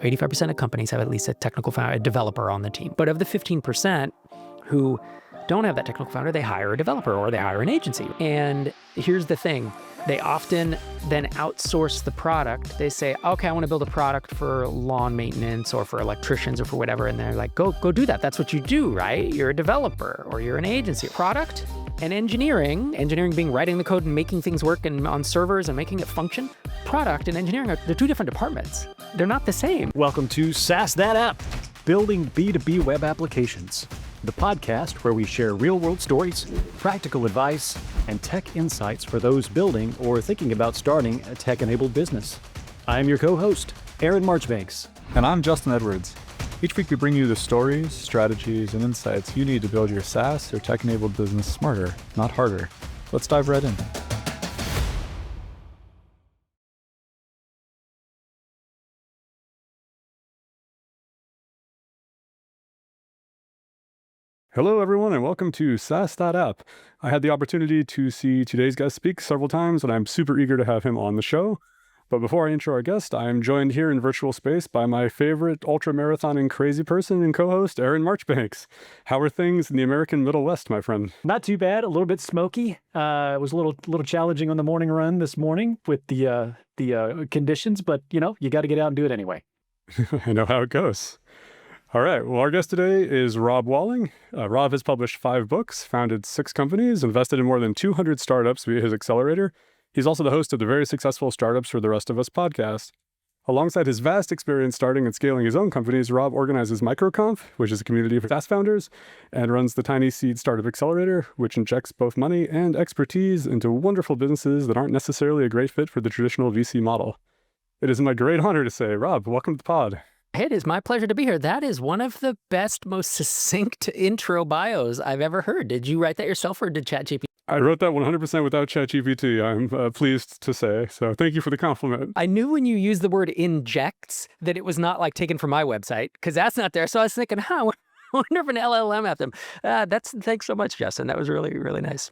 85% of companies have at least a technical founder, a developer on the team. But of the 15% who don't have that technical founder, they hire a developer or they hire an agency. And here's the thing. They often then outsource the product. They say, okay, I want to build a product for lawn maintenance or for electricians or for whatever. And they're like, go do that. That's what you do, right? You're a developer or you're an agency. Product and engineering being writing the code and making things work and on servers and making it function. Product and engineering, they're two different departments. They're not the same. Welcome to SaaS That App, building B2B web applications. The podcast where we share real-world stories, practical advice, and tech insights for those building or thinking about starting a tech-enabled business. I'm your co-host, Aaron Marchbanks. And I'm Justin Edwards. Each week we bring you the stories, strategies, and insights you need to build your SaaS or tech-enabled business smarter, not harder. Let's dive right in. Hello, everyone, and welcome to SaaS That App. I had the opportunity to see today's guest speak several times, and I'm super eager to have him on the show. But before I intro our guest, I am joined here in virtual space by my favorite ultra-marathoning crazy person and co-host, Aaron Marchbanks. How are things in the American Middle West, my friend? Not too bad, a little bit smoky. It was a little challenging on the morning run this morning with the conditions, but you got to get out and do it anyway. I know how it goes. All right. Well, our guest today is Rob Walling. Rob has published 5 books, founded 6 companies, invested in more than 200 startups via his accelerator. He's also the host of the very successful Startups for the Rest of Us podcast. Alongside his vast experience starting and scaling his own companies, Rob organizes MicroConf, which is a community for SaaS founders, and runs the TinySeed Startup Accelerator, which injects both money and expertise into wonderful businesses that aren't necessarily a great fit for the traditional VC model. It is my great honor to say, Rob, welcome to the pod. It is my pleasure to be here. That is one of the best, most succinct intro bios I've ever heard. Did you write that yourself or did ChatGPT? I wrote that 100% without ChatGPT, I'm pleased to say. So thank you for the compliment. I knew when you used the word injects that it was not like taken from my website because that's not there. So I was thinking, I wonder if an LLM had them. Thanks so much, Justin. That was really, really nice.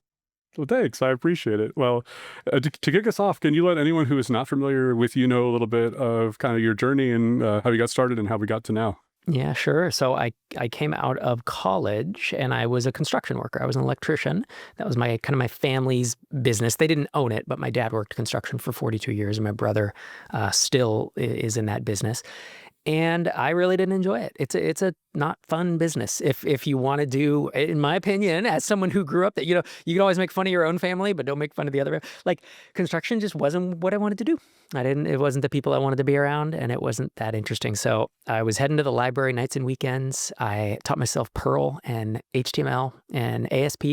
Well, thanks. I appreciate it. Well, to kick us off, can you let anyone who is not familiar with you know a little bit of kind of your journey and how you got started and how we got to now? Yeah, sure. So I came out of college and I was a construction worker. I was an electrician. That was my family's business. They didn't own it, but my dad worked construction for 42 years and my brother still is in that business. And I really didn't enjoy it. It's a not fun business. If you want to do, in my opinion, as someone who grew up that, you can always make fun of your own family, but don't make fun of the other. Like construction just wasn't what I wanted to do. It wasn't the people I wanted to be around and it wasn't that interesting. So I was heading to the library nights and weekends. I taught myself Perl and HTML and ASP.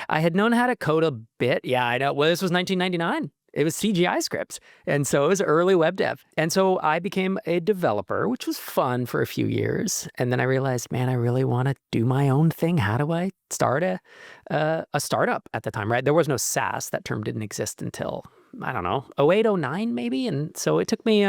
I had known how to code a bit. Yeah, I know. Well, this was 1999. It was CGI scripts. And so it was early web dev. And so I became a developer, which was fun for a few years. And then I realized, man, I really want to do my own thing. How do I start a startup at the time, right? There was no SaaS. That term didn't exist until, I don't know, 08, 09 maybe. And so it took me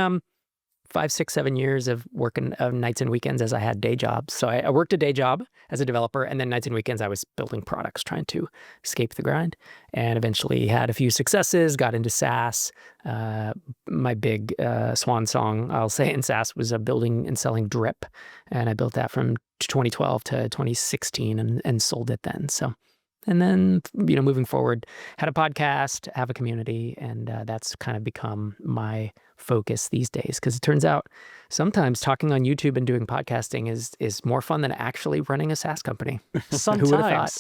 5, 6, 7 years of working nights and weekends as I had day jobs. So I worked a day job as a developer, and then nights and weekends I was building products, trying to escape the grind, and eventually had a few successes, got into SaaS. My big swan song, I'll say, in SaaS was building and selling drip, and I built that from 2012 to 2016 and sold it then. So, and then, moving forward, had a podcast, have a community, and that's kind of become my focus these days. Because it turns out sometimes talking on YouTube and doing podcasting is more fun than actually running a SaaS company. Sometimes. Who would have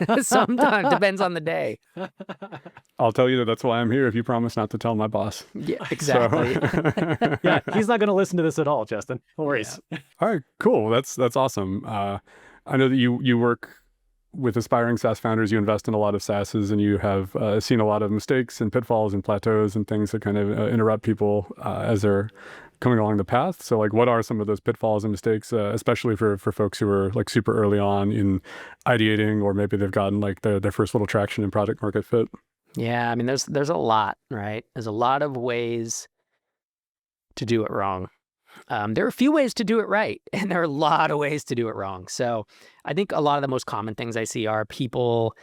thought? Sometimes. Depends on the day. I'll tell you that's why I'm here if you promise not to tell my boss. Yeah, exactly. So. Yeah, he's not going to listen to this at all, Justin. No worries. Yeah. All right, cool. That's awesome. I know that you work with aspiring SaaS founders. You invest in a lot of SaaSes, and you have seen a lot of mistakes and pitfalls and plateaus and things that kind of interrupt people as they're coming along the path. So like, what are some of those pitfalls and mistakes, especially for folks who are like super early on in ideating, or maybe they've gotten like their first little traction in product market fit? Yeah, I mean, there's a lot, right? There's a lot of ways to do it wrong. There are a few ways to do it right, and there are a lot of ways to do it wrong. So I think a lot of the most common things I see are people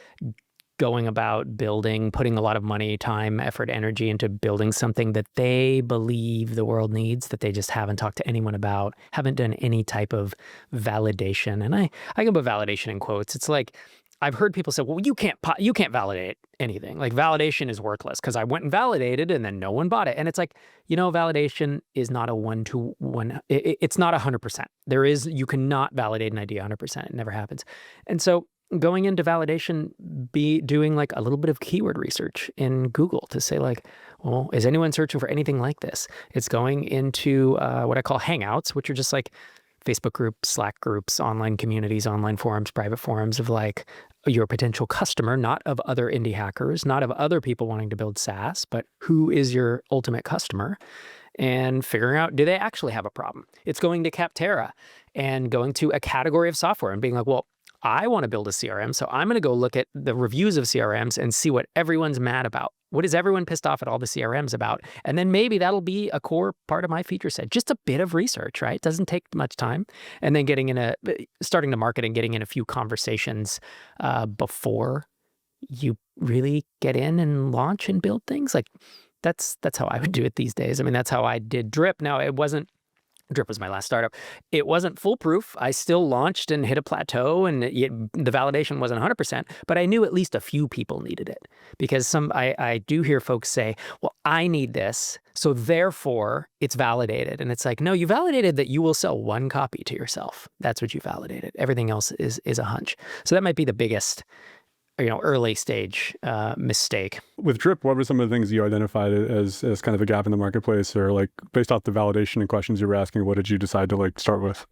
going about building, putting a lot of money, time, effort, energy into building something that they believe the world needs, that they just haven't talked to anyone about, haven't done any type of validation. And I can put validation in quotes. It's like, I've heard people say, well, you can't validate anything. Like, validation is worthless because I went and validated and then no one bought it. And it's like, validation is not a one-to-one. It's not 100%. You cannot validate an idea 100%. It never happens. And so going into validation, doing like a little bit of keyword research in Google to say like, well, is anyone searching for anything like this? It's going into what I call Hangouts, which are just like Facebook groups, Slack groups, online communities, online forums, private forums of like your potential customer, not of other indie hackers, not of other people wanting to build SaaS, but who is your ultimate customer, and figuring out, do they actually have a problem? It's going to Capterra and going to a category of software and being like, well, I want to build a CRM, so I'm going to go look at the reviews of CRMs and see what everyone's mad about. What is everyone pissed off at all the CRMs about? And then maybe that'll be a core part of my feature set. Just a bit of research, right? Doesn't take much time. And then starting to market and getting in a few conversations before you really get in and launch and build things. Like that's how I would do it these days. I mean, that's how I did Drip. Now, Drip was my last startup. It wasn't foolproof. I still launched and hit a plateau, and the validation wasn't 100%, but I knew at least a few people needed it. Because I do hear folks say, well, I need this, so therefore it's validated. And it's like, no, you validated that you will sell one copy to yourself. That's what you validated. Everything else is a hunch. So that might be the biggest early stage mistake. With Drip, what were some of the things you identified as kind of a gap in the marketplace, or like based off the validation and questions you were asking, what did you decide to like start with?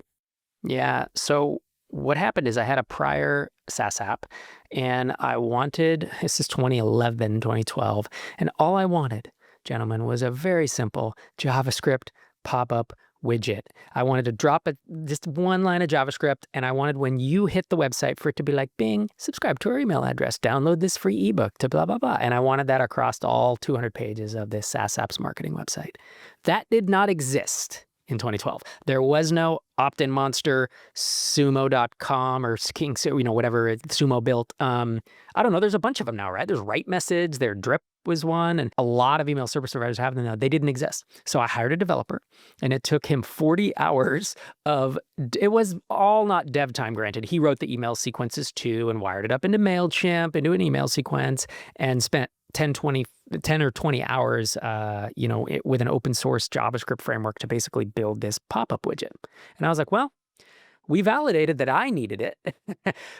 Yeah. So what happened is I had a prior SaaS app and this is 2011, 2012. And all I wanted, gentlemen, was a very simple JavaScript pop-up widget. I wanted to drop just one line of JavaScript, and I wanted when you hit the website for it to be like, bing, subscribe to our email address, download this free ebook to blah, blah, blah. And I wanted that across all 200 pages of this SaaS apps marketing website. That did not exist in 2012. There was no opt-in monster, sumo.com or King, whatever Sumo built. I don't know. There's a bunch of them now, right? There's Write Message, their Drip was one, and a lot of email service providers have them now. They didn't exist. So I hired a developer, and it took him 40 hours it was all not dev time, granted. He wrote the email sequences too and wired it up into MailChimp, into an email sequence, and spent 10 or 20 hours, with an open source JavaScript framework to basically build this pop-up widget. And I was like, well, we validated that I needed it,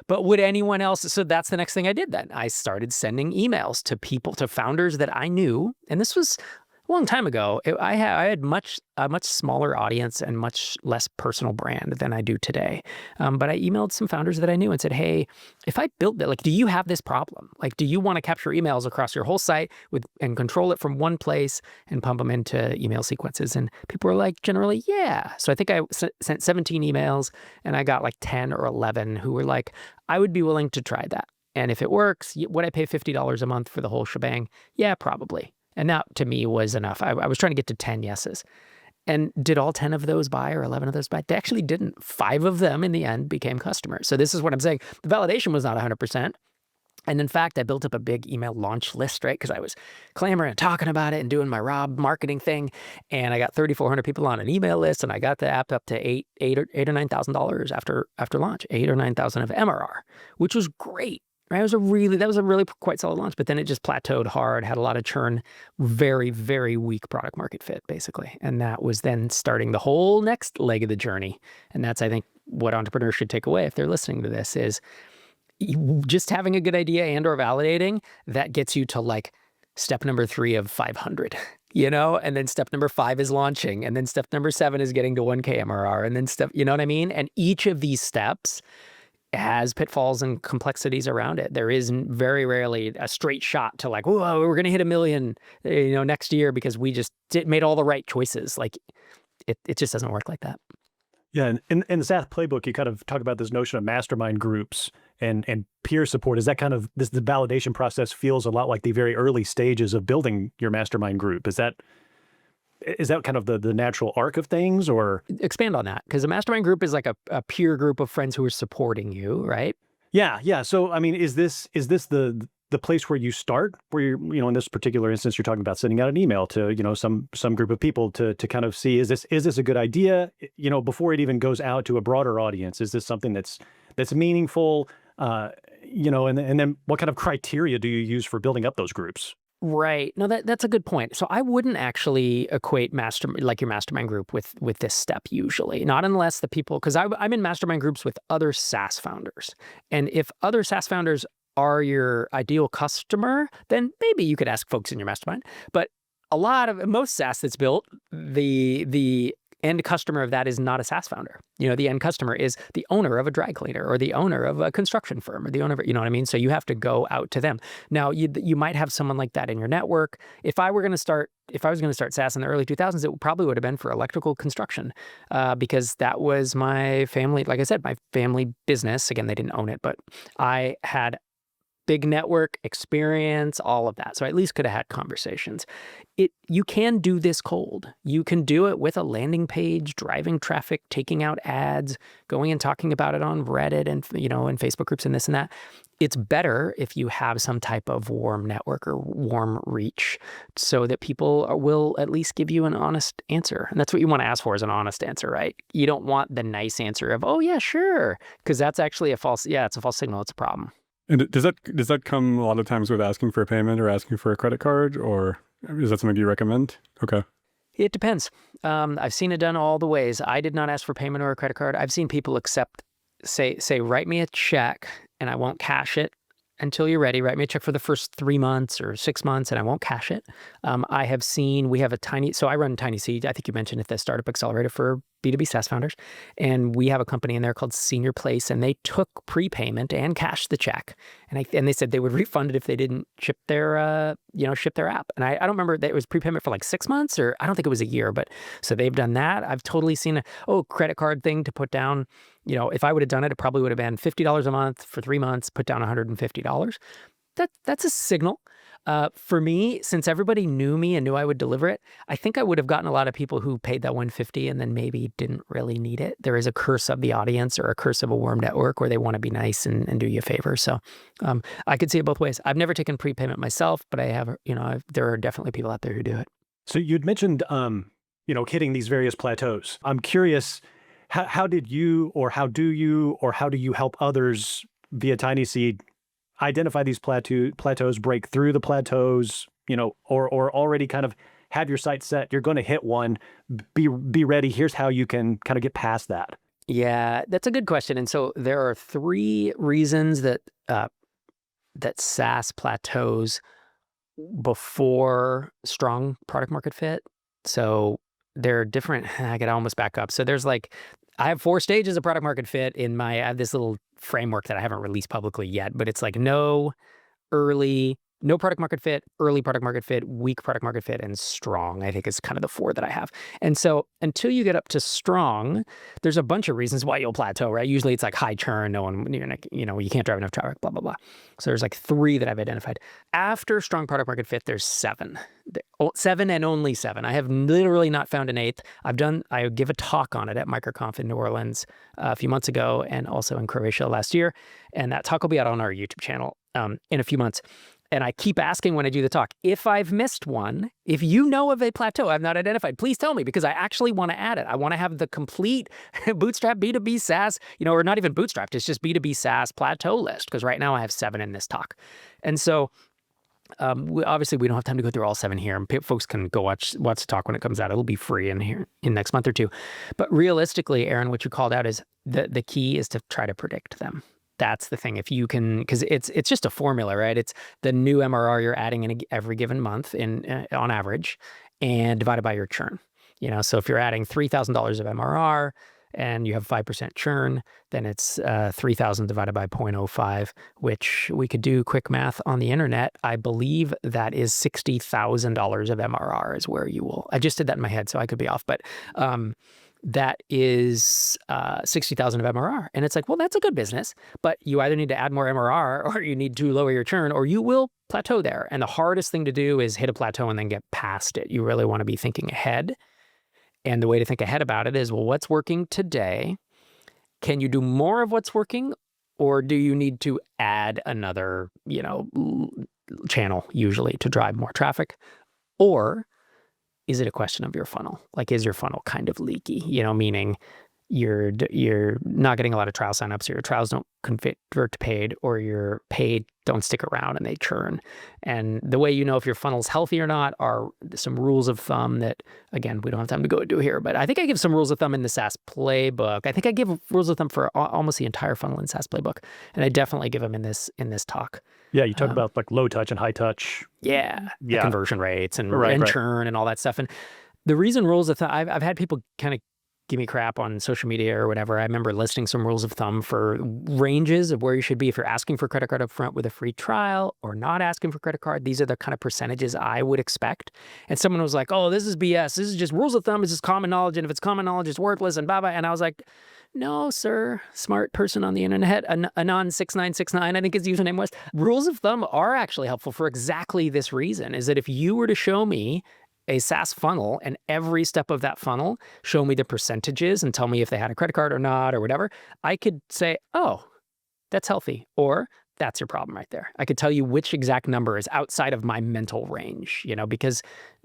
but would anyone else? So that's the next thing I did then. I started sending emails to people, to founders that I knew. And this was a long time ago. I had a much smaller audience and much less personal brand than I do today. But I emailed some founders that I knew and said, hey, if I built it, like, do you have this problem? Like, do you want to capture emails across your whole site and control it from one place and pump them into email sequences? And people were like, generally, yeah. So I think I sent 17 emails, and I got like 10 or 11 who were like, I would be willing to try that. And if it works, would I pay $50 a month for the whole shebang? Yeah, probably. And that to me was enough. I was trying to get to 10 yeses. And did all 10 of those buy or 11 of those buy? They actually didn't. 5 of them in the end became customers. So this is what I'm saying. The validation was not 100%. And in fact, I built up a big email launch list, right? Because I was clamoring and talking about it and doing my Rob marketing thing. And I got 3,400 people on an email list, and I got the app up to $8,000 or $9,000 after launch, 8,000 or 9,000 of MRR, which was great. Right? That was a really quite solid launch, but then it just plateaued hard, had a lot of churn, very, very weak product market fit, basically. And that was then starting the whole next leg of the journey. And that's, I think, what entrepreneurs should take away if they're listening to this is just having a good idea and or validating, that gets you to like step number 3 of 500, and then step number 5 is launching. And then step number 7 is getting to 1K MRR. And then you know what I mean? And each of these steps has pitfalls and complexities around it. There is very rarely a straight shot to like, whoa, we're going to hit 1 million, next year because we just made all the right choices. Like it just doesn't work like that. Yeah, and in the SaaS playbook, you kind of talk about this notion of mastermind groups and peer support. Is that kind of the validation process feels a lot like the very early stages of building your mastermind group? Is that kind of the natural arc of things, or? Expand on that, because a mastermind group is like a peer group of friends who are supporting you, right? Yeah. So, I mean, is this the the place where you start, where you're, in this particular instance, you're talking about sending out an email to, some group of people to kind of see, is this a good idea? Before it even goes out to a broader audience, is this something that's meaningful? And then what kind of criteria do you use for building up those groups? Right. No, that's a good point. So I wouldn't actually equate your mastermind group with this step usually, not unless the people, because I'm in mastermind groups with other SaaS founders. And if other SaaS founders are your ideal customer, then maybe you could ask folks in your mastermind. But most SaaS that's built, the end customer of that is not a SaaS founder. The end customer is the owner of a dry cleaner or the owner of a construction firm or the owner of, you know what I mean? So you have to go out to them. Now, you might have someone like that in your network. If I was going to start SaaS in the early 2000s, it probably would have been for electrical construction because that was my family, like I said, my family business. Again, they didn't own it, but I had big network experience, all of that. So I at least could have had conversations. You can do this cold. You can do it with a landing page, driving traffic, taking out ads, going and talking about it on Reddit and in Facebook groups and this and that. It's better if you have some type of warm network or warm reach so that people will at least give you an honest answer. And that's what you want to ask for, is an honest answer, right? You don't want the nice answer of, oh yeah, sure, because that's actually it's a false signal. It's a problem. And does that come a lot of times with asking for a payment or asking for a credit card, or is that something you recommend? Okay. It depends. I've seen it done all the ways. I did not ask for payment or a credit card. I've seen people say, write me a check and I won't cash it until you're ready. Write me a check for the first 3 months or 6 months and I won't cash it. I have seen, so I run TinySeed. I think you mentioned it, the startup accelerator for B2B SaaS founders. And we have a company in there called Senior Place, and they took prepayment and cashed the check. And they said they would refund it if they didn't ship their app. And I don't remember, that it was prepayment for like 6 months, or I don't think it was a year, but so they've done that. I've totally seen credit card thing to put down. If I would have done it, it probably would have been $50 a month for 3 months, put down $150. That's a signal. For me, since everybody knew me and knew I would deliver it, I think I would have gotten a lot of people who paid that $150 and then maybe didn't really need it. There is a curse of the audience or a curse of a warm network where they want to be nice and do you a favor. So I could see it both ways. I've never taken prepayment myself, but I have, there are definitely people out there who do it. So you'd mentioned, hitting these various plateaus. I'm curious, how do you help others via TinySeed identify these plateaus, break through the plateaus, or already kind of have your sights set? You're going to hit one, be ready. Here's how you can kind of get past that. Yeah, that's a good question. And so there are 3 reasons that SaaS plateaus before strong product market fit. So they're different. I gotta almost back up. So I have 4 stages of product market fit I have this little framework that I haven't released publicly yet, but it's like no product market fit, early product market fit, weak product market fit, and strong, I think is kind of the 4 that I have. And so until you get up to strong, there's a bunch of reasons why you'll plateau, right? Usually it's like high churn, you can't drive enough traffic, blah, blah, blah. So there's 3 that I've identified. After strong product market fit, there's 7. 7 and only 7. I have literally not found an 8th. I give a talk on it at MicroConf in New Orleans a few months ago and also in Croatia last year. And that talk will be out on our YouTube channel in a few months. And I keep asking when I do the talk, if I've missed one, if you know of a plateau I've not identified, please tell me, because I actually want to add it. I want to have the complete bootstrap B2B SaaS, or not even bootstrapped, it's just B2B SaaS plateau list, because right now I have 7 in this talk. And so obviously we don't have time to go through all 7 here, and folks can go watch the talk when it comes out. It'll be free in next month or 2. But realistically, Aaron, what you called out is the key is to try to predict them. That's the thing. If you can, because it's just a formula, right? It's the new MRR you're adding in every given month on average, and divided by your churn. So if you're adding $3,000 of MRR and you have 5% churn, then it's 3,000 divided by 0.05, which we could do quick math on the internet. I believe that is $60,000 of MRR is where you will. I just did that in my head, so I could be off, but that is 60,000 of MRR. And it's like, well, that's a good business, but you either need to add more MRR or you need to lower your churn, or you will plateau there. And the hardest thing to do is hit a plateau and then get past it. You really want to be thinking ahead. And the way to think ahead about it is, well, what's working today? Can you do more of what's working? Or do you need to add another, channel usually to drive more traffic? Or is it a question of your funnel? Like, is your funnel kind of leaky? Meaning you're not getting a lot of trial signups, or your trials don't convert to paid, or your paid don't stick around and they churn. And the way you know if your funnel's healthy or not are some rules of thumb that, again, we don't have time to go do here, but I think I give some rules of thumb in the SaaS playbook. I think I give rules of thumb for almost the entire funnel in SaaS playbook, and I definitely give them in this talk. Yeah, you talk about like low touch and high touch. The conversion rates and Right. churn and all that stuff. And the reason rules of thumb, I've had people kind of give me crap on social media or whatever. I remember listing some rules of thumb for ranges of where you should be if you're asking for credit card up front with a free trial or not asking for credit card. These are the kind of percentages I would expect. And someone was like, oh, this is BS. This is just rules of thumb. It's just common knowledge. And if it's common knowledge, it's worthless and blah, blah. And I was like, no, sir, smart person on the internet, Anon6969, I think his username was. Rules of thumb are actually helpful for exactly this reason, is that if you were to show me a SaaS funnel and every step of that funnel, show me the percentages and tell me if they had a credit card or not or whatever, I could say, oh, that's healthy, or that's your problem right there. I could tell you which exact number is outside of my mental range, because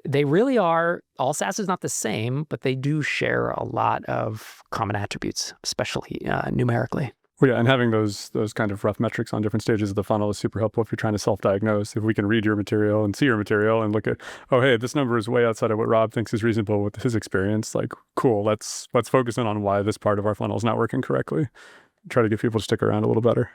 they really are, all SaaS is not the same, but they do share a lot of common attributes, especially numerically. Well, yeah, and having those kind of rough metrics on different stages of the funnel is super helpful if you're trying to self-diagnose. If we can read your material and see your material and look at, oh, hey, this number is way outside of what Rob thinks is reasonable with his experience. Like, cool, let's focus in on why this part of our funnel is not working correctly. Try to get people to stick around a little better.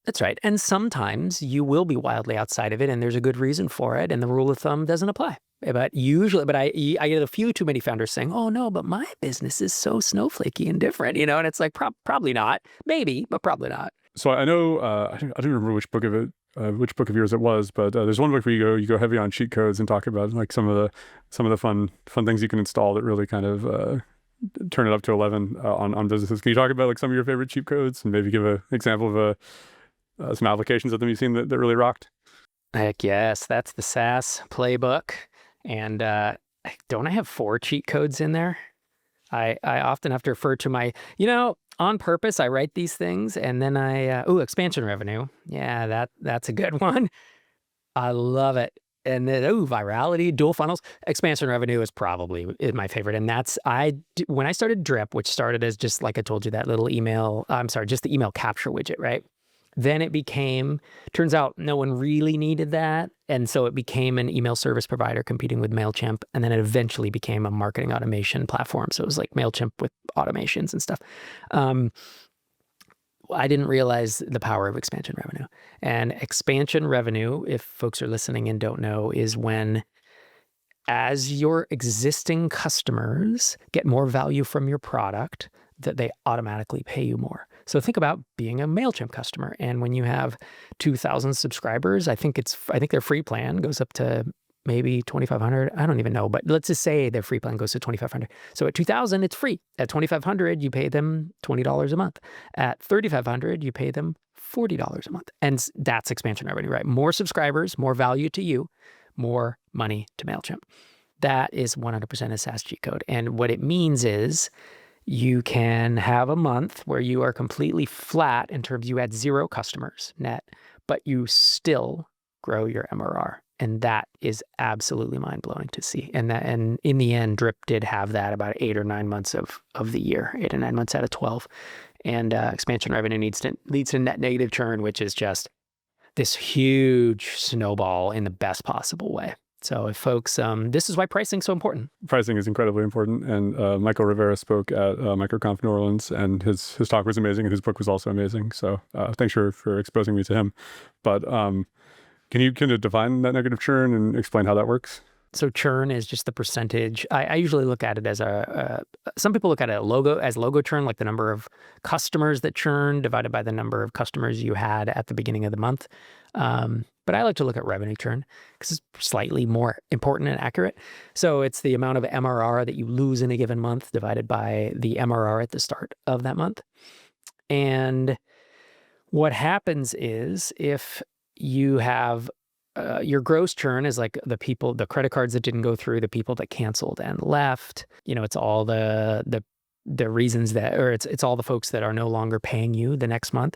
That's right. And sometimes you will be wildly outside of it, and there's a good reason for it, and the rule of thumb doesn't apply. But I get a few too many founders saying, oh no, but my business is so snowflakey and different, and it's like, probably not. Maybe, but probably not. So I know, I don't remember which book of yours it was, but there's one book where you go heavy on cheat codes and talk about like some of the fun things you can install that really kind of turn it up to 11 on businesses. Can you talk about like some of your favorite cheat codes and maybe give an example of some applications of them you've seen that really rocked? Heck yes, that's the SaaS playbook. And don't I have 4 cheat codes in there? I often have to refer to my, on purpose, I write these things and then expansion revenue. Yeah, that's a good one. I love it. And then, virality, dual funnels. Expansion revenue is probably my favorite. And when I started Drip, which started as just like I told you, that little just the email capture widget, right? Then it turns out no one really needed that. And so it became an email service provider competing with MailChimp. And then it eventually became a marketing automation platform. So it was like MailChimp with automations and stuff. I didn't realize the power of expansion revenue. And expansion revenue, if folks are listening and don't know, is when, as your existing customers get more value from your product, that they automatically pay you more. So think about being a MailChimp customer. And when you have 2,000 subscribers, I think their free plan goes up to maybe 2,500. I don't even know, but let's just say their free plan goes to 2,500. So at 2,000, it's free. At 2,500, you pay them $20 a month. At 3,500, you pay them $40 a month. And that's expansion revenue, right? More subscribers, more value to you, more money to MailChimp. That is 100% a SaaS cheat code. And what it means is you can have a month where you are completely flat in terms you had 0 customers net, but you still grow your MRR. And that is absolutely mind-blowing to see. And in the end, Drip did have that about 8 or 9 months of the year, 8 or 9 months out of 12. And expansion revenue leads to net negative churn, which is just this huge snowball in the best possible way. So if folks, this is why pricing is so important. Pricing is incredibly important. And Michael Rivera spoke at MicroConf New Orleans, and his talk was amazing, and his book was also amazing. So thanks for exposing me to him. But can you define that negative churn and explain how that works? So churn is just the percentage. I usually look at it as some people look at it as logo churn, like the number of customers that churn divided by the number of customers you had at the beginning of the month. But I like to look at revenue churn because it's slightly more important and accurate. So it's the amount of MRR that you lose in a given month divided by the MRR at the start of that month. And what happens is if you have your gross churn is like the credit cards that didn't go through, the people that canceled and left. It's all the reasons that, or it's all the folks that are no longer paying you the next month.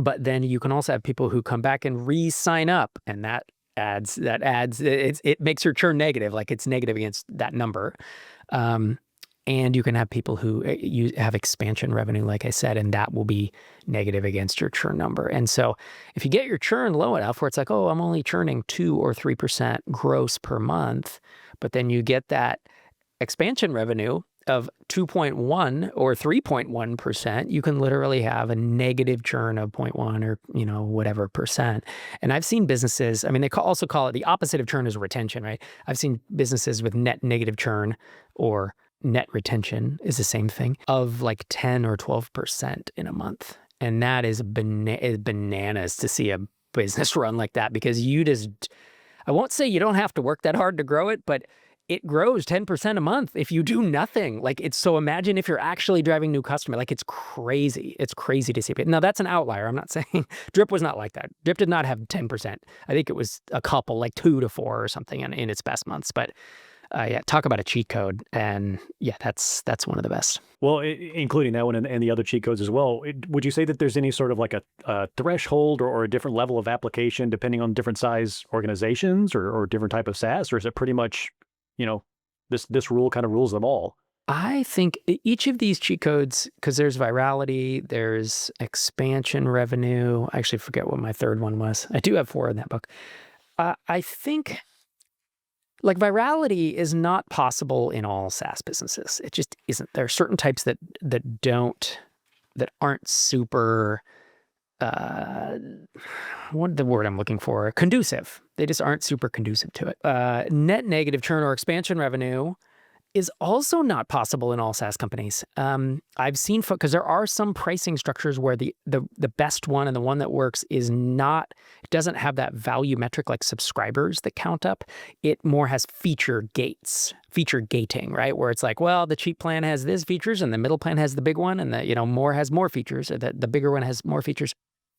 But then you can also have people who come back and re-sign up, and that it makes your churn negative, like it's negative against that number. And you can have people who you have expansion revenue, like I said, and that will be negative against your churn number. And so if you get your churn low enough where it's like, oh, I'm only churning 2 or 3% gross per month, but then you get that expansion revenue of 2.1 or 3.1%, you can literally have a negative churn of 0.1 or, whatever percent. And I've seen businesses, I mean, they also call it the opposite of churn is retention, right? I've seen businesses with net negative churn, or net retention is the same thing, of like 10 or 12% in a month. And that is bananas to see a business run like that, because I won't say you don't have to work that hard to grow it, but it grows 10% a month if you do nothing. So imagine if you're actually driving new customer, it's crazy. It's crazy to see. Now that's an outlier. I'm not saying Drip was not like that. Drip did not have 10%. I think it was a couple, like 2 to 4 or something in its best months. But talk about a cheat code. And yeah, that's one of the best. Well, including that one and the other cheat codes as well. Would you say that there's any sort of like a threshold or a different level of application depending on different size organizations or different type of SaaS? Or is it pretty much, this rule kind of rules them all? I think each of these cheat codes, because there's virality, there's expansion revenue. I actually forget what my third one was. I do have 4 in that book. I think virality is not possible in all SaaS businesses. It just isn't. There are certain types that aren't super, what the word I'm looking for? Conducive. They just aren't super conducive to it. Net negative churn or expansion revenue is also not possible in all SaaS companies. I've seen, because there are some pricing structures where the best one and the one that works it doesn't have that value metric like subscribers that count up. It more has feature gating, right? Where it's like, well, the cheap plan has these features and the middle plan has the big one, and the more has more features, or the bigger one has more features.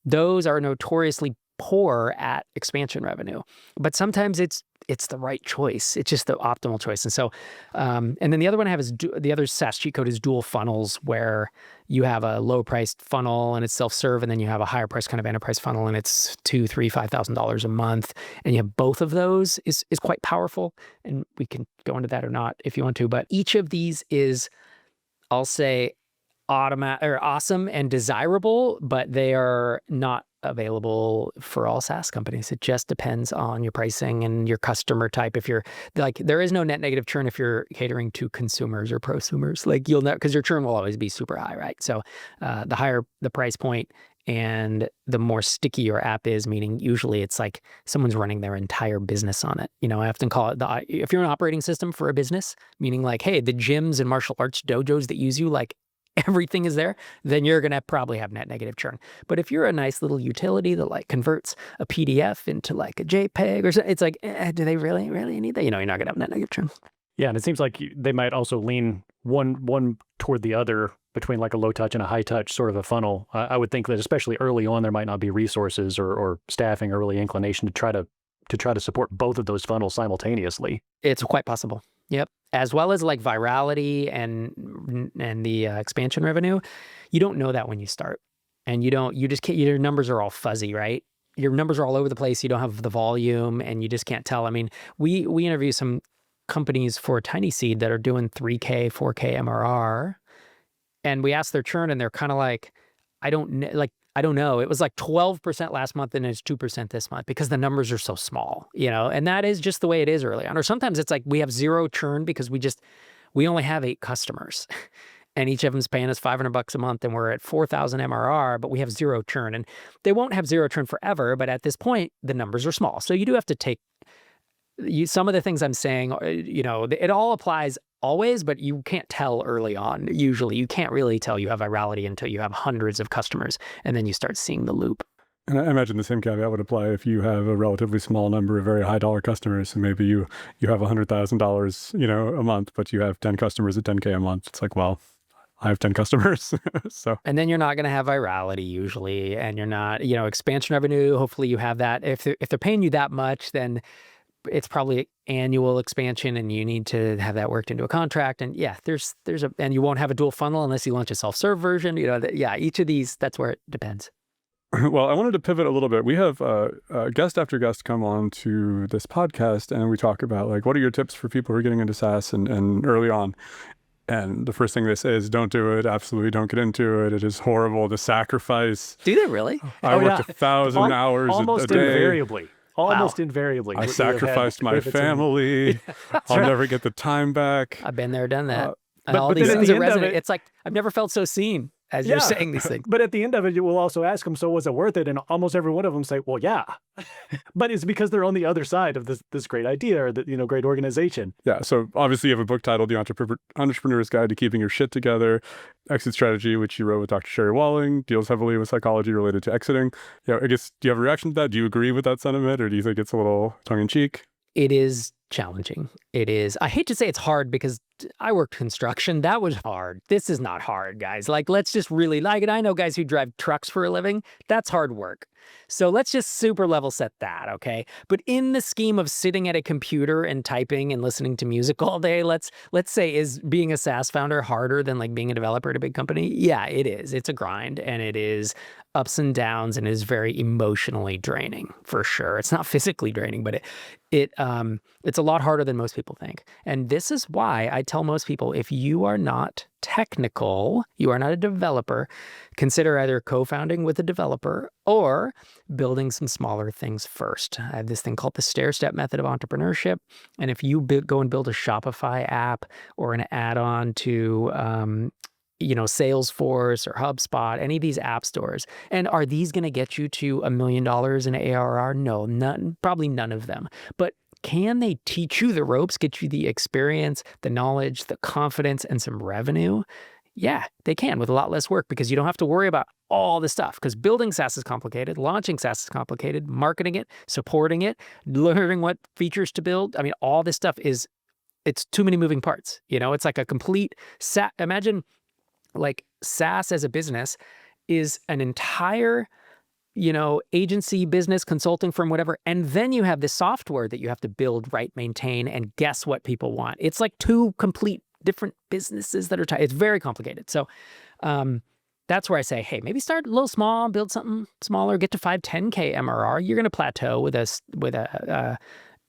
Those are notoriously poor at expansion revenue, but sometimes it's the right choice. It's just the optimal choice. And so, and then the other one I have is the other SaaS cheat code is dual funnels, where you have a low priced funnel and it's self-serve, and then you have a higher price kind of enterprise funnel and it's $2,000, $3,000, $5,000 a month. And you have both of those is quite powerful. And we can go into that or not if you want to, but each of these is, I'll say, awesome and desirable, but they are not available for all SaaS companies. It just depends on your pricing and your customer type. If you're there is no net negative churn if you're catering to consumers or prosumers. You'll know, because your churn will always be super high, right? So the higher the price point and the more sticky your app is, meaning usually it's like someone's running their entire business on it. I often call it if you're an operating system for a business, meaning hey, the gyms and martial arts dojos that use you, everything is there, then you're going to probably have net negative churn. But if you're a nice little utility that converts a PDF into a JPEG or something, it's do they really need that? You're not going to have net negative churn. Yeah, and it seems like they might also lean one toward the other between a low touch and a high touch sort of a funnel. I would think that especially early on, there might not be resources or staffing or really inclination to try to support both of those funnels simultaneously. It's quite possible. Yep. As well as virality and the expansion revenue. You don't know that when you start, and you just can't, your numbers are all fuzzy, right? Your numbers are all over the place. You don't have the volume, and you just can't tell. I mean, we interview some companies for TinySeed that are doing 3K, 4K MRR, and we ask their churn, and they're kind of I don't know. It was 12% last month and it's 2% this month because the numbers are so small, and that is just the way it is early on. Or sometimes it's we have 0 churn because we only have 8 customers and each of them's paying us $500 a month and we're at 4,000 MRR, but we have 0 churn, and they won't have 0 churn forever. But at this point, the numbers are small. So you do have to take some of the things I'm saying, it all applies always, but you can't tell early on. Usually you can't really tell you have virality until you have hundreds of customers, and then you start seeing the loop. And I imagine the same caveat would apply if you have a relatively small number of very high dollar customers. And maybe you have $100,000, a month, but you have 10 customers at 10K a month. It's well, I have 10 customers. So, and then you're not going to have virality usually, and you're not, expansion revenue. Hopefully you have that. If they're paying you that much, then it's probably annual expansion, and you need to have that worked into a contract. And yeah, and you won't have a dual funnel unless you launch a self-serve version. Each of these, that's where it depends. Well, I wanted to pivot a little bit. We have guest after guest come on to this podcast, and we talk about like, what are your tips for people who are getting into SaaS and early on? And the first thing they say is, don't do it. Absolutely don't get into it. It is horrible. The sacrifice. Do they really? I worked 1,000 hours almost a day. invariably. Almost invariably. I sacrificed my family. I'll never get the time back. I've been there, done that. And but all these then at things the are end of resonant. it- It's like, I've never felt so seen as you're saying these things. But at the end of it, you will also ask them, so was it worth it? And almost every one of them say, well, yeah. But it's because they're on the other side of this great idea or the great organization. Yeah. So obviously you have a book titled The Entrepreneur's Guide to Keeping Your Shit Together, Exit Strategy, which you wrote with Dr. Sherry Walling, deals heavily with psychology related to exiting. I guess, do you have a reaction to that? Do you agree with that sentiment, or do you think it's a little tongue-in-cheek? It is challenging. It is. I hate to say it's hard because I worked construction. That was hard. This is not hard, guys. Like, let's just really like it. I know guys who drive trucks for a living. That's hard work. So let's just super level set that, okay? But in the scheme of sitting at a computer and typing and listening to music all day, let's say, is being a SaaS founder harder than like being a developer at a big company? Yeah, it is. It's a grind, and it is ups and downs, and it is very emotionally draining for sure. It's not physically draining, but it's a lot harder than most people think. And this is why I tell most people, if you are not technical, you are not a developer, consider either co-founding with a developer or building some smaller things first. I have this thing called the stair-step method of entrepreneurship. And if you go and build a Shopify app or an add-on to Salesforce or HubSpot, any of these app stores. And are these going to get you to $1 million in ARR? No, probably none of them. But can they teach you the ropes, get you the experience, the knowledge, the confidence, and some revenue? Yeah, they can, with a lot less work, because you don't have to worry about all the stuff. Because building SaaS is complicated, launching SaaS is complicated, marketing it, supporting it, learning what features to build. I mean, all this stuff it's too many moving parts. It's like a complete imagine like SaaS as a business is an entire, agency, business, consulting firm, whatever. And then you have this software that you have to build, write, maintain, and guess what people want. It's like two complete different businesses that are tied. It's very complicated. So that's where I say, hey, maybe start a little small, build something smaller, get to 5, 10K MRR. You're going to plateau with an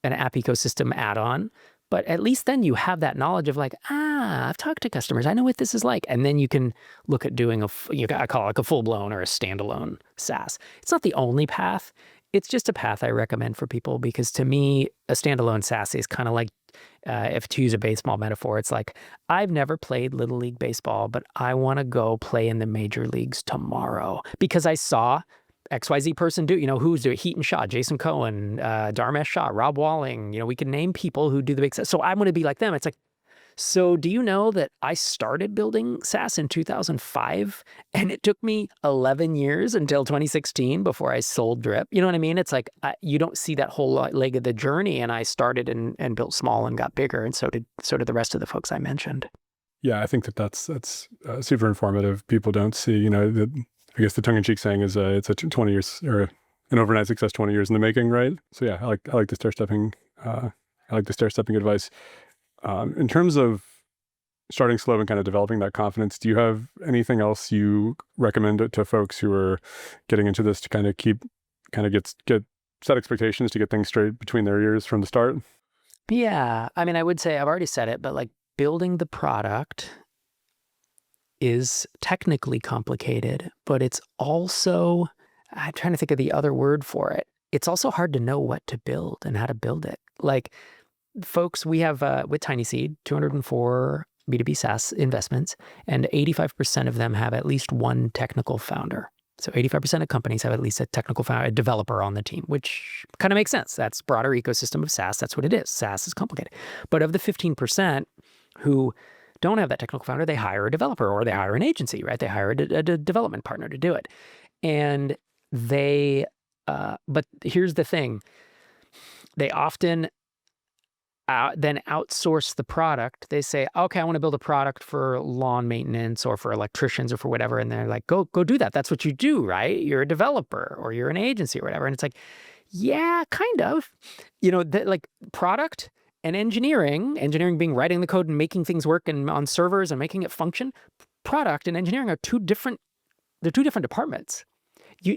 app ecosystem add-on. But at least then you have that knowledge of like, I've talked to customers. I know what this is like. And then you can look at doing I call it like a full-blown or a standalone SaaS. It's not the only path. It's just a path I recommend for people, because to me, a standalone SaaS is kind of like, if to use a baseball metaphor, it's like, I've never played Little League baseball, but I want to go play in the major leagues tomorrow because I saw XYZ person do, who's doing Heaton Shaw, Jason Cohen, Dharmesh Shah, Rob Walling, we can name people who do the big SaaS. So I'm going to be like them. It's like, so do you know that I started building SaaS in 2005 and it took me 11 years until 2016 before I sold Drip? You know what I mean? It's like, you don't see that whole leg of the journey. And I started and built small and got bigger. And so did the rest of the folks I mentioned. Yeah, I think that's super informative. People don't see, I guess the tongue-in-cheek saying is it's a 20 years or an overnight success, 20 years in the making, right? So yeah, I like the stair-stepping. I like the stair-stepping advice. In terms of starting slow and kind of developing that confidence, do you have anything else you recommend to folks who are getting into this to kind of get set expectations, to get things straight between their ears from the start? Yeah, I mean, I would say I've already said it, but like building the product is technically complicated, but it's also, I'm trying to think of the other word for it. It's also hard to know what to build and how to build it. Like, folks, we have with TinySeed, 204 B2B SaaS investments, and 85% of them have at least one technical founder. So 85% of companies have at least a technical founder, a developer on the team, which kind of makes sense. That's broader ecosystem of SaaS. That's what it is. SaaS is complicated. But of the 15% who don't have that technical founder, they hire a developer or they hire an agency, right? They hire a development partner to do it. And but here's the thing. They often then outsource the product. They say, okay, I want to build a product for lawn maintenance or for electricians or for whatever. And they're like, go do that. That's what you do, right? You're a developer or you're an agency or whatever. And it's like, yeah, kind of. Like product and engineering being writing the code and making things work and on servers and making it function. Product and engineering are two different departments.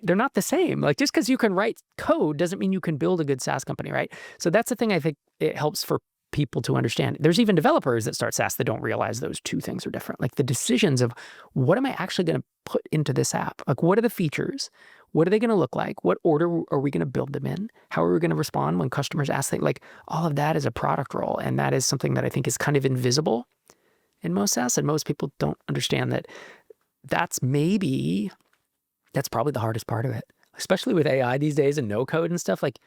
they're not the same. Like just because you can write code doesn't mean you can build a good SaaS company, right? So that's the thing I think it helps for people to understand. There's even developers that start SaaS that don't realize those two things are different. Like the decisions of what am I actually going to put into this app? Like what are the features? What are they going to look like? What order are we going to build them in? How are we going to respond when customers ask things? Like all of that is a product role. And that is something that I think is kind of invisible in most SaaS. And most people don't understand that that's probably the hardest part of it, especially with AI these days and no code and stuff. Like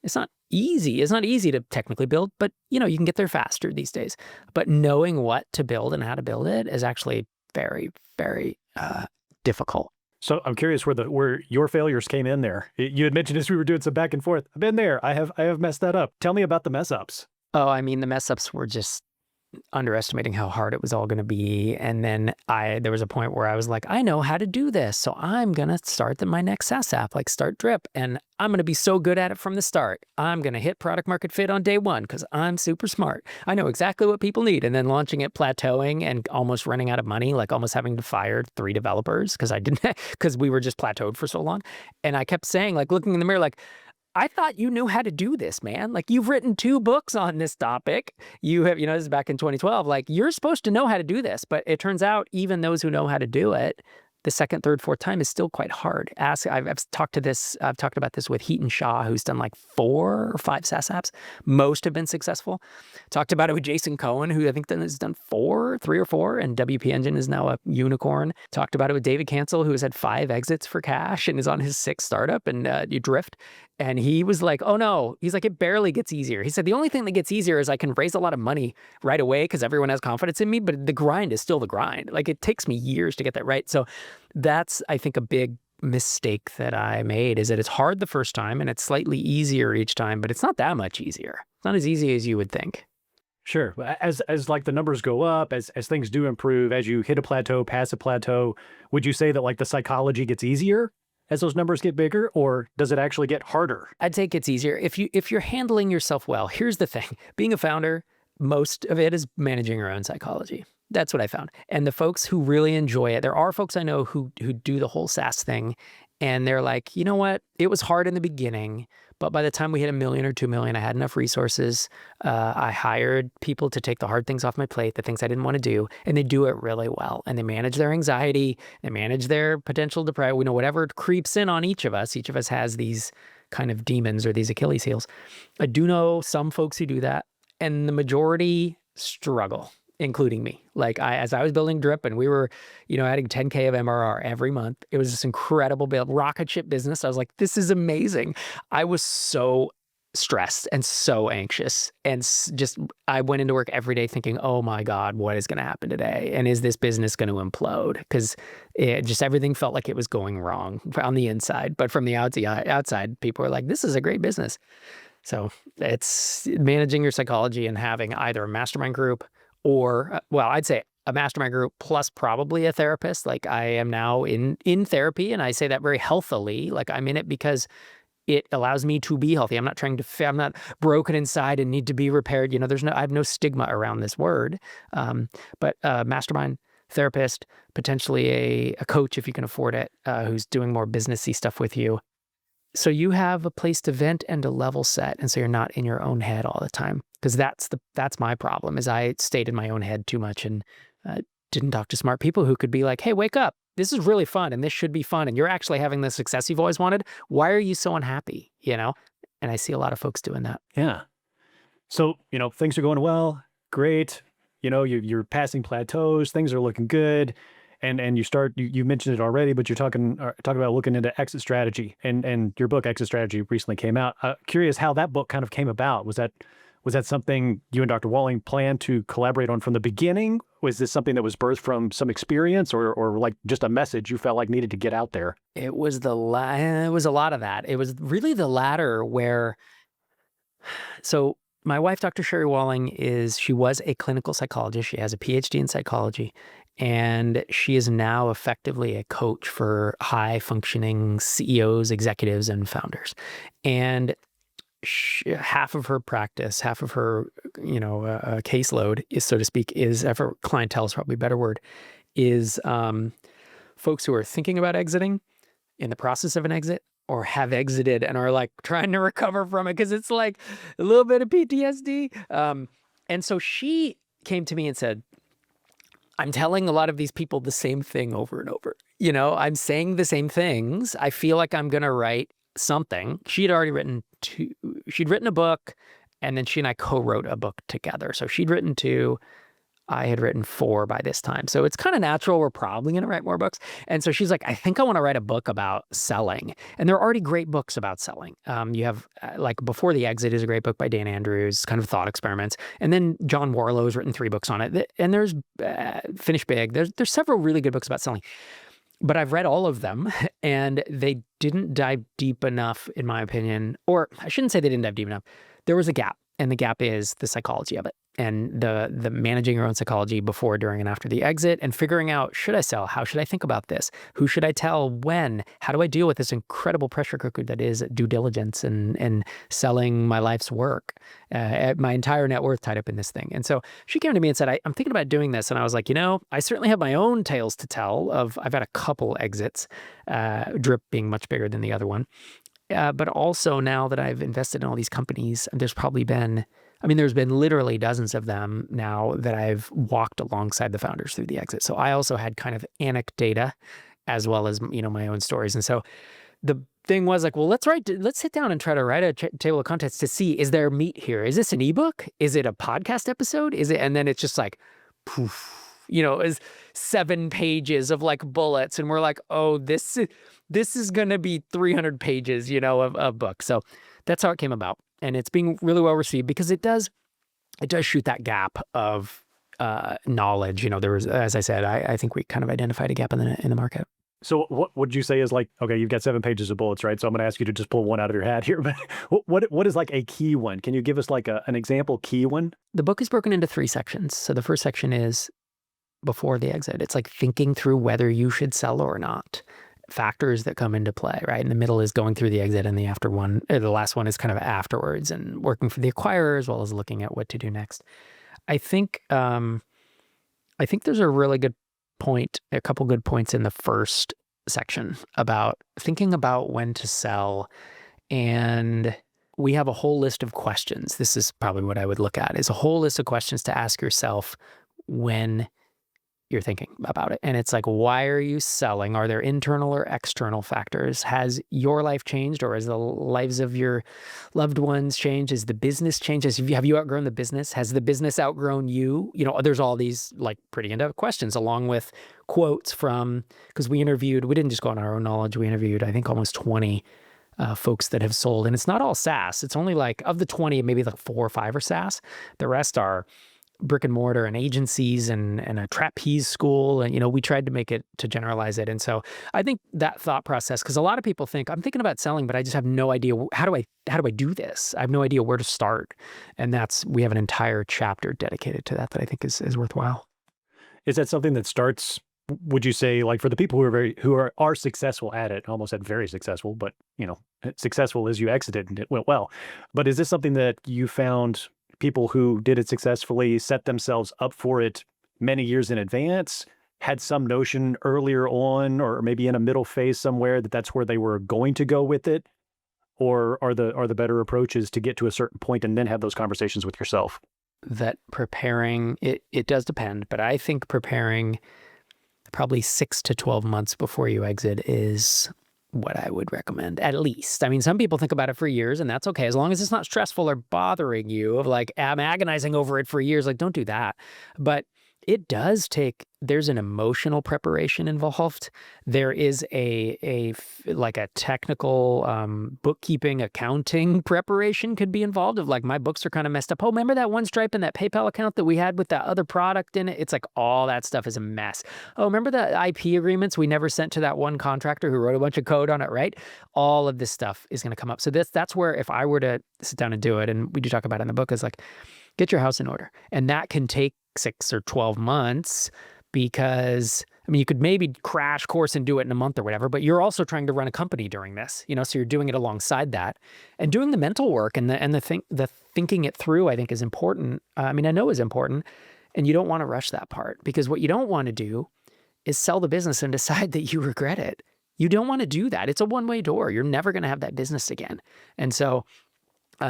it's not easy. It's not easy to technically build, but you can get there faster these days. But knowing what to build and how to build it is actually very, very difficult. So I'm curious where your failures came in there. You had mentioned as we were doing some back and forth. I've been there. I have messed that up. Tell me about the mess ups. Oh, I mean, the mess ups were just underestimating how hard it was all going to be. And then there was a point where I was like, I know how to do this. So I'm going to start my next SaaS app, like start Drip. And I'm going to be so good at it from the start. I'm going to hit product market fit on day one because I'm super smart. I know exactly what people need. And then launching it, plateauing and almost running out of money, like almost having to fire 3 developers because we were just plateaued for so long. And I kept saying, like looking in the mirror, like, I thought you knew how to do this, man. Like you've written 2 books on this topic. You have, this is back in 2012. Like you're supposed to know how to do this, but it turns out even those who know how to do it, the second, third, fourth time is still quite hard. I've talked about this with Heaton Shaw, who's done like 4 or 5 SaaS apps. Most have been successful. Talked about it with Jason Cohen, who I think has done 3 or 4, and WP Engine is now a unicorn. Talked about it with David Cancel, who has had 5 exits for cash and is on his 6th startup, and you Drift. And he was like, oh no, he's like, it barely gets easier. He said, the only thing that gets easier is I can raise a lot of money right away because everyone has confidence in me, but the grind is still the grind. Like it takes me years to get that right. So that's, I think, a big mistake that I made is that it's hard the first time and it's slightly easier each time, but it's not that much easier. It's not as easy as you would think. Sure. As like the numbers go up, as things do improve, as you hit a plateau, pass a plateau, would you say that like the psychology gets easier as those numbers get bigger, or does it actually get harder? I'd say it gets easier. If you're handling yourself well, here's the thing. Being a founder, most of it is managing your own psychology. That's what I found. And the folks who really enjoy it, there are folks I know who do the whole SaaS thing, and they're like, you know what? It was hard in the beginning, but by the time we hit $1 million or $2 million, I had enough resources. I hired people to take the hard things off my plate, the things I didn't want to do, and they do it really well. And they manage their anxiety, they manage their potential depression, whatever creeps in on each of us. Each of us has these kind of demons or these Achilles heels. I do know some folks who do that, and the majority struggle, including me. Like as I was building Drip and we were, adding 10K of MRR every month, it was this incredible build, rocket ship business. I was like, this is amazing. I was so stressed and so anxious and I went into work every day thinking, oh my God, what is going to happen today? And is this business going to implode? Because everything felt like it was going wrong on the inside. But from the outside, people were like, this is a great business. So it's managing your psychology and having either a mastermind group or, I'd say a mastermind group plus probably a therapist. Like I am now in therapy, and I say that very healthily. Like I'm in it because it allows me to be healthy. I'm not broken inside and need to be repaired. I have no stigma around this word. But mastermind, therapist, potentially a coach if you can afford it, who's doing more businessy stuff with you. So you have a place to vent and to level set, and so you're not in your own head all the time. Because that's my problem, is I stayed in my own head too much and didn't talk to smart people who could be like, hey, wake up. This is really fun, and this should be fun, and you're actually having the success you've always wanted. Why are you so unhappy? And I see a lot of folks doing that. Yeah. So, things are going well, great. You're passing plateaus, things are looking good. And you mentioned it already, but you're talking about looking into exit strategy, and your book Exit Strategy recently came out. Curious how that book kind of came about. Was that something you and Dr. Walling planned to collaborate on from the beginning? Was this something that was birthed from some experience, or like just a message you felt like needed to get out there? It was it was a lot of that. It was really the latter where. So my wife, Dr. Sherry Walling, she was a clinical psychologist. She has a PhD in psychology. And she is now effectively a coach for high-functioning CEOs, executives, and founders. And half of her practice, half of her, caseload is, so to speak, for clientele is probably a better word, is folks who are thinking about exiting in the process of an exit or have exited and are like trying to recover from it because it's like a little bit of PTSD. And so she came to me and said, I'm telling a lot of these people the same thing over and over. I'm saying the same things. I feel like I'm going to write something. She'd written a book, and then she and I co-wrote a book together. So she'd written 2. I had written 4 by this time. So it's kind of natural. We're probably going to write more books. And so she's like, I think I want to write a book about selling. And there are already great books about selling. You have like Before the Exit is a great book by Dan Andrews, kind of thought experiments. And then John Warlow has written 3 books on it. And there's Finish Big. There's several really good books about selling. But I've read all of them, and they didn't dive deep enough, in my opinion. Or I shouldn't say they didn't dive deep enough. There was a gap, and the gap is the psychology of it. And the managing your own psychology before, during, and after the exit, and figuring out, should I sell? How should I think about this? Who should I tell? When? How do I deal with this incredible pressure cooker that is due diligence and selling my life's work? My entire net worth tied up in this thing. And so she came to me and said, I'm thinking about doing this. And I was like, I certainly have my own tales to tell. I've had a couple exits, Drip being much bigger than the other one. But also now that I've invested in all these companies, there's been literally dozens of them now that I've walked alongside the founders through the exit. So I also had kind of anecdata as well as, my own stories. And so the thing was like, well, let's sit down and try to write a table of contents to see, is there meat here? Is this an ebook? Is it a podcast episode? And then it's just like, poof, is 7 pages of like bullets. And we're like, oh, this is going to be 300 pages, of book. So that's how it came about. And it's being really well received because it does shoot that gap of knowledge. There was, as I said, I think we kind of identified a gap in the market. So what would you say is like, okay, you've got 7 pages of bullets, right? So I'm going to ask you to just pull one out of your hat here. But what is like a key one? Can you give us like an example key one? The book is broken into 3 sections. So the first section is before the exit. It's like thinking through whether you should sell or not. Factors that come into play, right? In the middle is going through the exit, and the last one is kind of afterwards and working for the acquirer as well as looking at what to do next. I think there's a really good point, a couple good points in the first section about thinking about when to sell. And we have a whole list of questions. This is probably what I would look at, is a whole list of questions to ask yourself when you're thinking about it. And it's like, why are you selling? Are there internal or external factors? Has your life changed, or has the lives of your loved ones changed? Has the business changed? Have you outgrown the business? Has the business outgrown you? There's all these like pretty in-depth questions along with quotes from, because we didn't just go on our own knowledge. We interviewed, I think, almost 20 folks that have sold. And it's not all SaaS. It's only like, of the 20, maybe like 4 or 5 are SaaS. The rest are brick and mortar and agencies and a trapeze school. And, we tried to make it, to generalize it. And so I think that thought process, because a lot of people think, I'm thinking about selling, but I just have no idea, how do I do this? I have no idea where to start. And we have an entire chapter dedicated to that I think is worthwhile. Is that something that starts, would you say, like for the people who are successful at it, almost said very successful, but successful as you exited and it went well. But is this something that you found people who did it successfully set themselves up for it many years in advance, had some notion earlier on, or maybe in a middle phase somewhere that that's where they were going to go with it? Or are the better approaches to get to a certain point and then have those conversations with yourself? That preparing, it does depend, but I think preparing probably 6 to 12 months before you exit is what I would recommend, at least. I mean, some people think about it for years, and that's okay, as long as it's not stressful or bothering you, of like, I'm agonizing over it for years. Like, don't do that. But it does take, there's an emotional preparation involved. There is a technical bookkeeping, accounting preparation could be involved, of like, my books are kind of messed up. Oh, remember that one Stripe and that PayPal account that we had with that other product in it? It's like all that stuff is a mess. Oh, remember the IP agreements we never sent to that one contractor who wrote a bunch of code on it, right? All of this stuff is going to come up. So that's where, if I were to sit down and do it, and we do talk about it in the book, is like, get your house in order. And that can take 6 or 12 months, because you could maybe crash course and do it in a month or whatever, but you're also trying to run a company during this, so you're doing it alongside that, and doing the mental work and the thinking it through, I think, is important. I know is important, and you don't want to rush that part, because what you don't want to do is sell the business and decide that you regret it. You don't want to do that. It's a one-way door. You're never going to have that business again. And so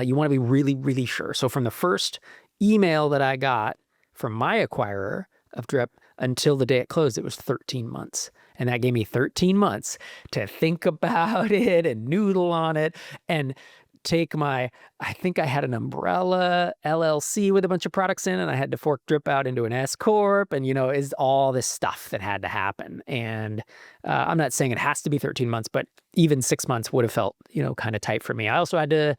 you want to be really, really sure. So from the first email that I got from my acquirer of Drip until the day it closed, it was 13 months. And that gave me 13 months to think about it and noodle on it and take I think I had an umbrella LLC with a bunch of products in, and I had to fork Drip out into an S Corp, and, is all this stuff that had to happen. And I'm not saying it has to be 13 months, but even 6 months would have felt, kind of tight for me. I also had to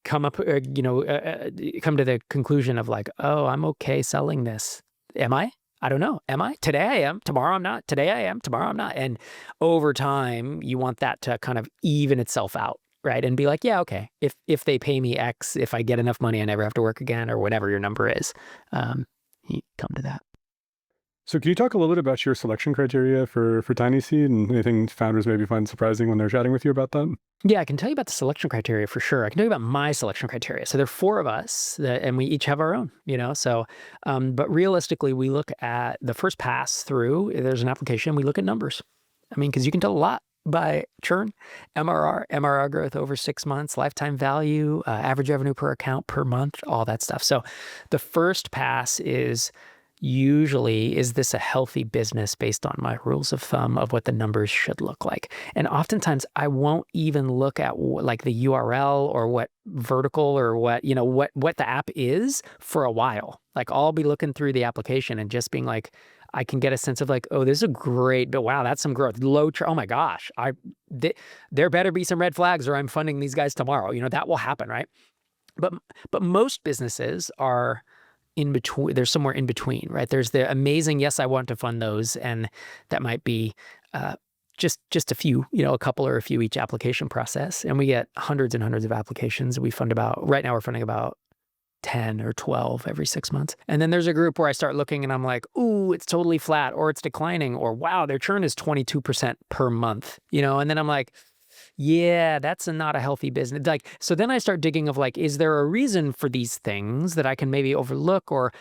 come to the conclusion of like, oh, I'm okay selling this. Am I? I don't know. Am I? Today I am. Tomorrow I'm not. Today I am. Tomorrow I'm not. And over time, you want that to kind of even itself out, right? And be like, yeah, okay. If they pay me X, if I get enough money, I never have to work again, or whatever your number is. You come to that. So can you talk a little bit about your selection criteria for TinySeed and anything founders maybe find surprising when they're chatting with you about that? Yeah, I can tell you about the selection criteria for sure. I can tell you about my selection criteria. So there are 4 of us, and we each have our own, So, but realistically, we look at the first pass through. There's an application. We look at numbers. I mean, because you can tell a lot by churn, MRR growth over 6 months, lifetime value, average revenue per account per month, all that stuff. So the first pass is usually, is this a healthy business based on my rules of thumb of what the numbers should look like? And oftentimes I won't even look at like the URL or what vertical or what the app is for a while. Like I'll be looking through the application and just being like, I can get a sense of like, oh, this is a great, but wow, that's some growth. Oh my gosh, there better be some red flags or I'm funding these guys tomorrow. That will happen, right? But most businesses are in between. There's somewhere in between, right? There's the amazing, yes, I want to fund those, and that might be just a few, a couple or a few each application process, and we get hundreds and hundreds of applications. We fund right now we're funding about 10 or 12 every 6 months. And then there's a group where I start looking and I'm like, ooh, it's totally flat, or it's declining, or wow, their churn is 22% per month, and then I'm like, yeah, that's not a healthy business. Like, so then I start digging of like, is there a reason for these things that I can maybe overlook, or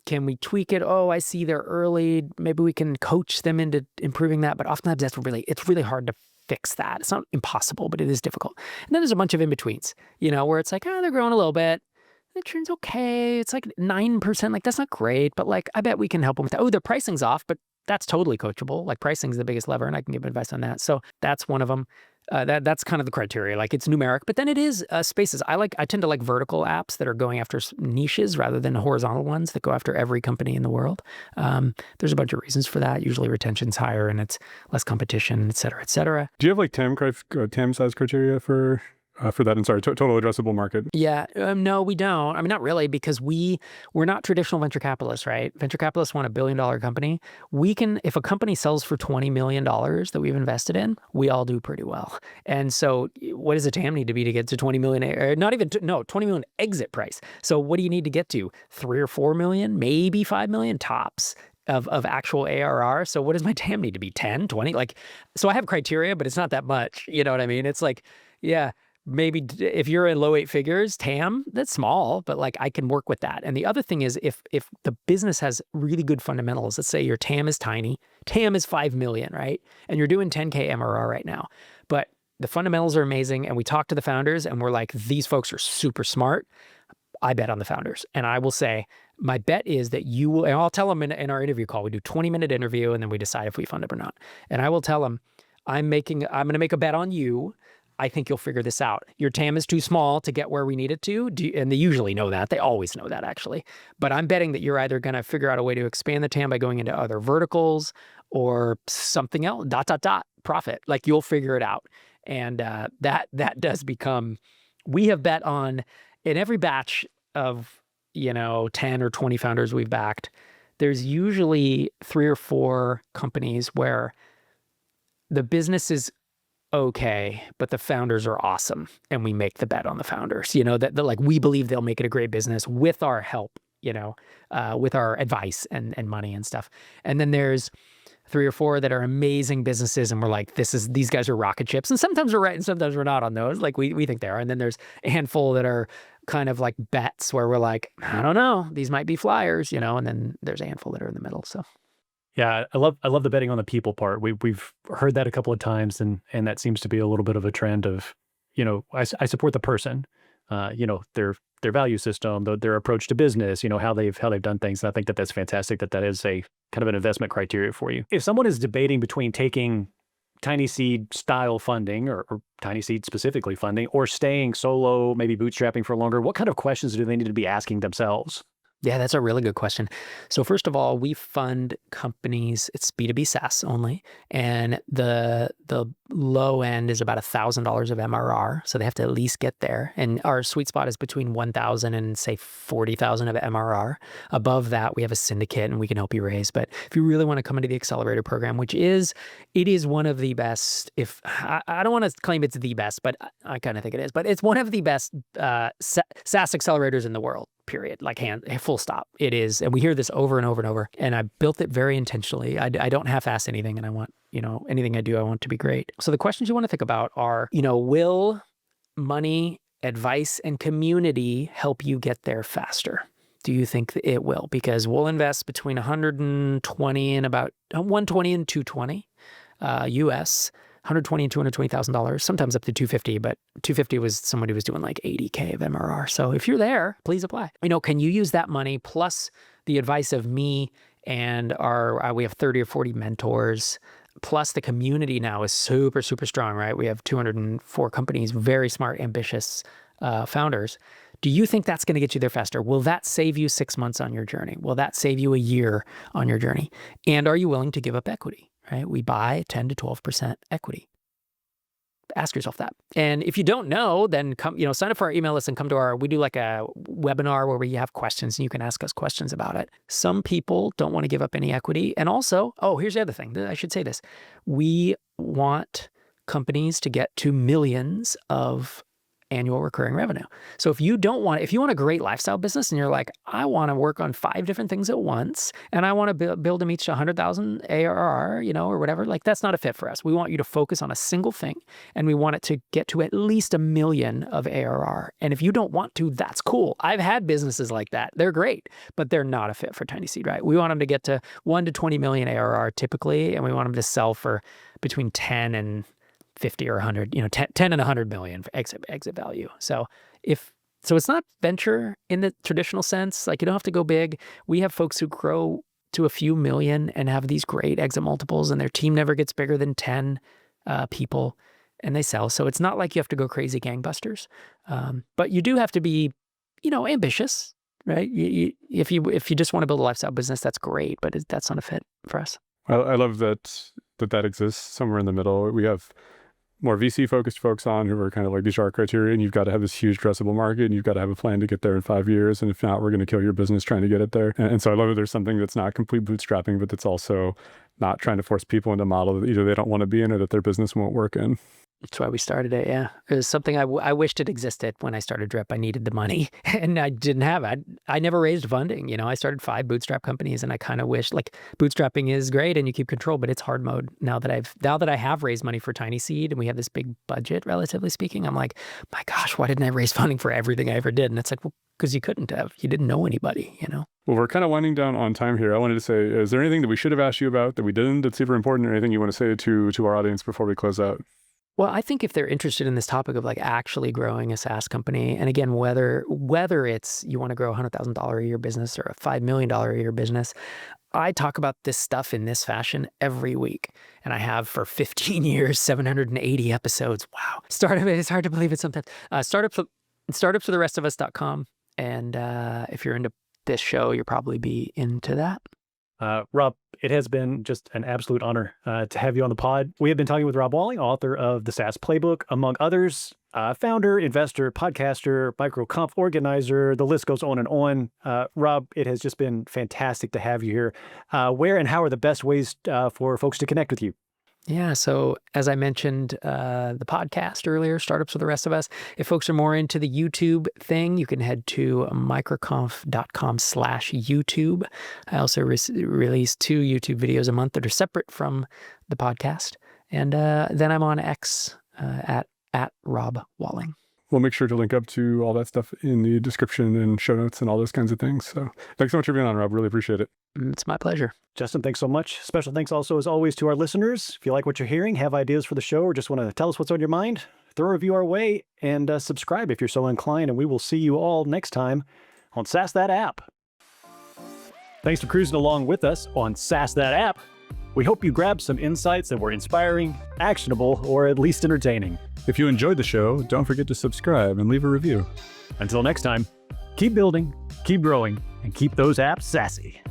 can we tweak it? Oh, I see they're early. Maybe we can coach them into improving that. But oftentimes it's really hard to fix that. It's not impossible, but it is difficult. And then there's a bunch of in-betweens, where it's like, oh, they're growing a little bit. The churn's okay. It's like 9%. Like, that's not great, but like, I bet we can help them with that. Oh, their pricing's off, but that's totally coachable. Like, pricing's the biggest lever, and I can give advice on that. So that's one of them. That's kind of the criteria. Like, it's numeric, but then it is spaces. I tend to like vertical apps that are going after niches rather than horizontal ones that go after every company in the world. There's a bunch of reasons for that. Usually retention's higher and it's less competition, et cetera, et cetera. Do you have like TAM size criteria for that? And sorry, total addressable market. Yeah, no, we don't. I mean, not really, because we're not traditional venture capitalists, right? Venture capitalists want $1 billion company. If a company sells for $20 million that we've invested in, we all do pretty well. And so what does a TAM need to be to get to 20 million, or not even, 20 million exit price? So what do you need to get to? 3 or 4 million, maybe 5 million tops of actual ARR. So what does my TAM need to be? 10, 20? Like, so I have criteria, but it's not that much. You know what I mean? It's like, yeah, maybe if you're in low 8 figures, TAM, that's small, but like I can work with that. And the other thing is if the business has really good fundamentals, let's say your TAM is tiny, TAM is 5 million, right? And you're doing 10K MRR right now, but the fundamentals are amazing. And we talk to the founders and we're like, these folks are super smart. I bet on the founders. And I will say, my bet is that you will, and I'll tell them in our interview call, we do 20-minute interview and then we decide if we fund them or not. And I will tell them, I'm going to make a bet on you. I think you'll figure this out. Your TAM is too small to get where we need it to. And they usually know that. They always know that, actually. But I'm betting that you're either going to figure out a way to expand the TAM by going into other verticals or something else, ... profit. Like, you'll figure it out. And that does become, we have bet on, in every batch of, 10 or 20 founders we've backed, there's usually 3 or 4 companies where the business is okay, but the founders are awesome, and we make the bet on the founders. That like, we believe they'll make it a great business with our help, with our advice and money and stuff. And then there's 3 or 4 that are amazing businesses, and we're like, these guys are rocket ships. And sometimes we're right, and sometimes we're not on those. Like, we think they are. And then there's a handful that are kind of like bets where we're like, I don't know, these might be flyers, and then there's a handful that are in the middle. So. Yeah, I love the betting on the people part. We've heard that a couple of times, and that seems to be a little bit of a trend of, I support the person, their value system, their approach to business, how they've done things. And I think that that's fantastic. That is a kind of an investment criteria for you. If someone is debating between taking TinySeed style funding or TinySeed specifically funding, or staying solo, maybe bootstrapping for longer, what kind of questions do they need to be asking themselves? Yeah, that's a really good question. So first of all, we fund companies, it's B2B SaaS only, and the low end is about $1,000 of MRR, so they have to at least get there. And our sweet spot is between 1,000 and say 40,000 of MRR. Above that, we have a syndicate and we can help you raise. But if you really want to come into the accelerator program, it is one of the best, if I don't want to claim it's the best, but I kind of think it is, but it's one of the best SaaS accelerators in the world. Period. Like full stop. It is. And we hear this over and over and over. And I built it very intentionally. I don't half-ass anything. And I want, anything I do, I want to be great. So the questions you want to think about are, will money, advice, and community help you get there faster? Do you think that it will? Because we'll invest between 120 and about 120 and 220 US. $120,000 and $220,000, sometimes up to $250,000, but $250,000 was somebody who was doing like $80,000 of MRR. So if you're there, please apply. Can you use that money plus the advice of me and we have 30 or 40 mentors, plus the community now is super, super strong, right? We have 204 companies, very smart, ambitious founders. Do you think that's going to get you there faster? Will that save you 6 months on your journey? Will that save you a year on your journey? And are you willing to give up equity? Right? We buy 10 to 12% equity. Ask yourself that. And if you don't know, then come, sign up for our email list and come to we do like a webinar where we have questions and you can ask us questions about it. Some people don't want to give up any equity. And also, here's the other thing. I should say this. We want companies to get to millions of annual recurring revenue. So if you want a great lifestyle business and you're like, I want to work on 5 different things at once and I want to build them each to 100,000 ARR, or whatever, like that's not a fit for us. We want you to focus on a single thing and we want it to get to at least $1 million of ARR. And if you don't want to, that's cool. I've had businesses like that. They're great, but they're not a fit for TinySeed, right? We want them to get to 1 to 20 million ARR typically, and we want them to sell for between 10 and 50 or 100, 10 and 100 million for exit value. So it's not venture in the traditional sense. Like you don't have to go big. We have folks who grow to a few million and have these great exit multiples and their team never gets bigger than 10 people and they sell. So it's not like you have to go crazy gangbusters. But you do have to be, ambitious, right? If you just want to build a lifestyle business, that's great, but that's not a fit for us. I love that exists somewhere in the middle. We have more VC-focused folks on who are kind of like, these are our criteria, and you've got to have this huge addressable market, and you've got to have a plan to get there in 5 years, and if not, we're going to kill your business trying to get it there. And so I love that there's something that's not complete bootstrapping, but that's also not trying to force people into a model that either they don't want to be in or that their business won't work in. That's why we started it, yeah. It was something I wished it existed when I started Drip. I needed the money, and I didn't have it. I never raised funding. I started 5 bootstrap companies, and I kind of wish, like, bootstrapping is great and you keep control, but it's hard mode. Now that I have raised money for TinySeed and we have this big budget, relatively speaking, I'm like, my gosh, why didn't I raise funding for everything I ever did? And it's like, well, because you couldn't have. You didn't know anybody, Well, we're kind of winding down on time here. I wanted to say, is there anything that we should have asked you about that we didn't that's super important, or anything you want to say to our audience before we close out? Well, I think if they're interested in this topic of like actually growing a SaaS company, and again, whether it's you want to grow a $100,000 a year business or a $5 million a year business, I talk about this stuff in this fashion every week. And I have for 15 years, 780 episodes. Wow. It's hard to believe it sometimes. Startupsfortherestofus.com. And if you're into this show, you'll probably be into that. Rob, it has been just an absolute honor to have you on the pod. We have been talking with Rob Walling, author of The SaaS Playbook, among others, founder, investor, podcaster, microconf organizer, the list goes on and on. Rob, it has just been fantastic to have you here. Where and how are the best ways for folks to connect with you? Yeah. So as I mentioned, the podcast earlier, Startups for the Rest of Us. If folks are more into the YouTube thing, you can head to microconf.com/YouTube. I also release 2 YouTube videos a month that are separate from the podcast. And then I'm on X at Rob Walling. we'll make sure to link up to all that stuff in the description and show notes and all those kinds of things. So thanks so much for being on, Rob. Really appreciate it. It's my pleasure. Justin, thanks so much. Special thanks also, as always, to our listeners. If you like what you're hearing, have ideas for the show, or just want to tell us what's on your mind, throw a review our way and subscribe if you're so inclined. And we will see you all next time on SaaS That App. Thanks for cruising along with us on SaaS That App. We hope you grabbed some insights that were inspiring, actionable, or at least entertaining. If you enjoyed the show, don't forget to subscribe and leave a review. Until next time, keep building, keep growing, and keep those apps sassy.